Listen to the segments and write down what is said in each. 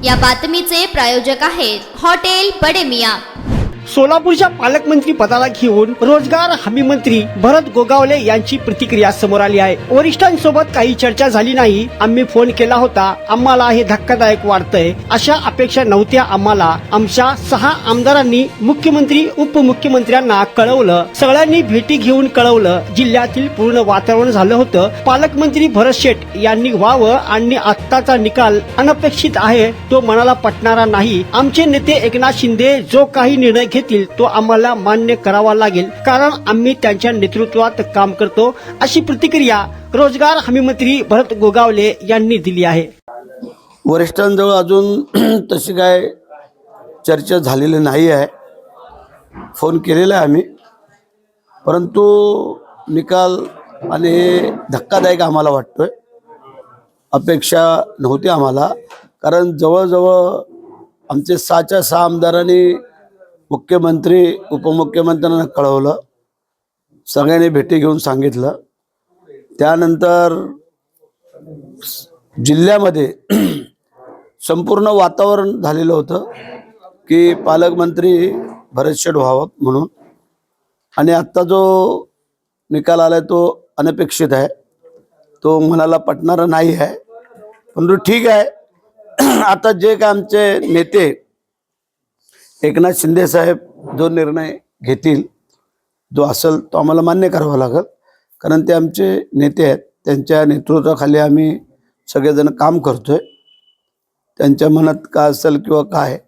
या बातमीचे प्रायोजक आहेत हॉटेल बडे मियां। सोलापूरच्या पालकमंत्री पदाला घेऊन रोजगार हमी मंत्री भरत गोगावले यांची प्रतिक्रिया समोर आली आहे। वरिष्ठांसोबत काही चर्चा झाली नाही, आम्ही फोन केला होता, आम्हाला हे धक्कादायक वाटतंय, अशा अपेक्षा नव्हत्या आम्हाला। आमच्या 6 आमदारांनी मुख्यमंत्री उपमुख्यमंत्र्यांना कळवलं, सगळ्यांनी भेटी घेऊन कळवलं, जिल्ह्यातील पूर्ण वातावरण झालं होतं। पालकमंत्री भरत शेठ यांनी व्हावं आणि आत्ताचा निकाल अनपेक्षित आहे, तो मनाला पटणारा नाही। आमचे नेते एकनाथ शिंदे जो काही निर्णय घेतील तो आम्हाला मान्य करावा लागेल, कारण आम्ही त्यांच्या नेतृत्वात काम करतो, अशी प्रतिक्रिया रोजगार हमी मंत्री भरत गोगावले यांनी दिली आहे। वरिष्ठांजवळ अजून तशी काय चर्चा झालेली नाही आहे, फोन केलेला आहे आम्ही, परंतु निकाल आणि हे धक्कादायक आम्हाला वाटतोय। अपेक्षा नव्हती आम्हाला, कारण जवळजवळ आमचे 6च्या 6 आमदारांनी मुख्यमंत्री उपमुख्यमंत्र्यांना कळवलं, सगळ्यांनी भेटी घेऊन सांगितलं। त्यानंतर जिल्ह्यामध्ये संपूर्ण वातावरण झालेलं होतं की पालकमंत्री भरत शेठ व्हावं म्हणून, आणि आत्ता जो निकाल आला तो अनपेक्षित आहे, तो मनाला पटणारा नाही आहे, परंतु ठीक आहे। आता जे काय आमचे नेते एकनाथ शिंदे साहेब जो निर्णय घेतील, जो असेल तो आम्हाला मान्य करावा लागेल, कारण ते आमचे नेते आहेत, त्यांच्या नेतृत्वाखाली आम्ही सगळेजण काम करतोय। त्यांच्या मनात काय असेल किंवा काय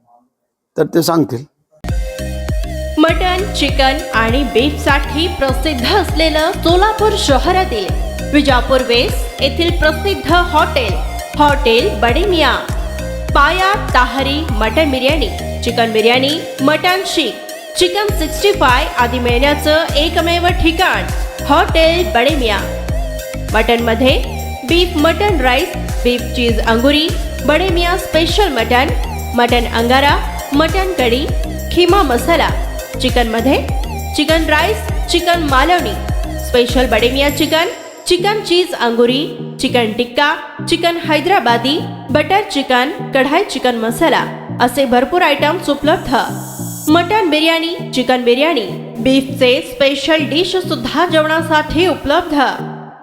तर ते सांगतील। मटन, चिकन आणि बीफसाठी प्रसिद्ध असलेलं सोलापूर शहरातील विजापूर वेस्ट येथील प्रसिद्ध हॉटेल बडे मियां। पाया ताहरी mutton biryani, chicken biryani, mutton seekh, chicken 65 आदी मिळण्याचं एकमेव ठिकाण हॉटेल बडे मियां। मटन मध्ये beef mutton rice, beef cheese अंगुरी, Bade Miyan special mutton, mutton अंगारा, मटन कढी, खिमा मसाला। चिकन मध्ये chicken rice, chicken Malvani, special Bade Miyan chicken, chicken cheese अंगुरी, chicken tikka, chicken Hyderabadi, butter chicken, kadai chicken masala असे भरपूर आयटम्स उपलब्ध। मटन बिर्याणी, चिकन बिर्याणी, बीफचे स्पेशल डिश सुद्धा जेवणासाठी उपलब्ध।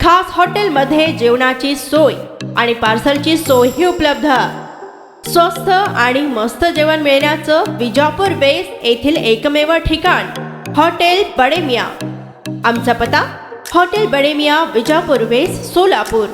खास हॉटेलमध्ये जेवणाची सोय आणि पार्सलची सोयही उपलब्ध। स्वस्त आणि मस्त जेवण मिळण्याचं विजापूर वेस्ट येथील एकमेव ठिकाण हॉटेल बडे मियां। आमचा पत्ता हॉटेल बडे मियां, विजापूर वेस्ट, सोलापूर।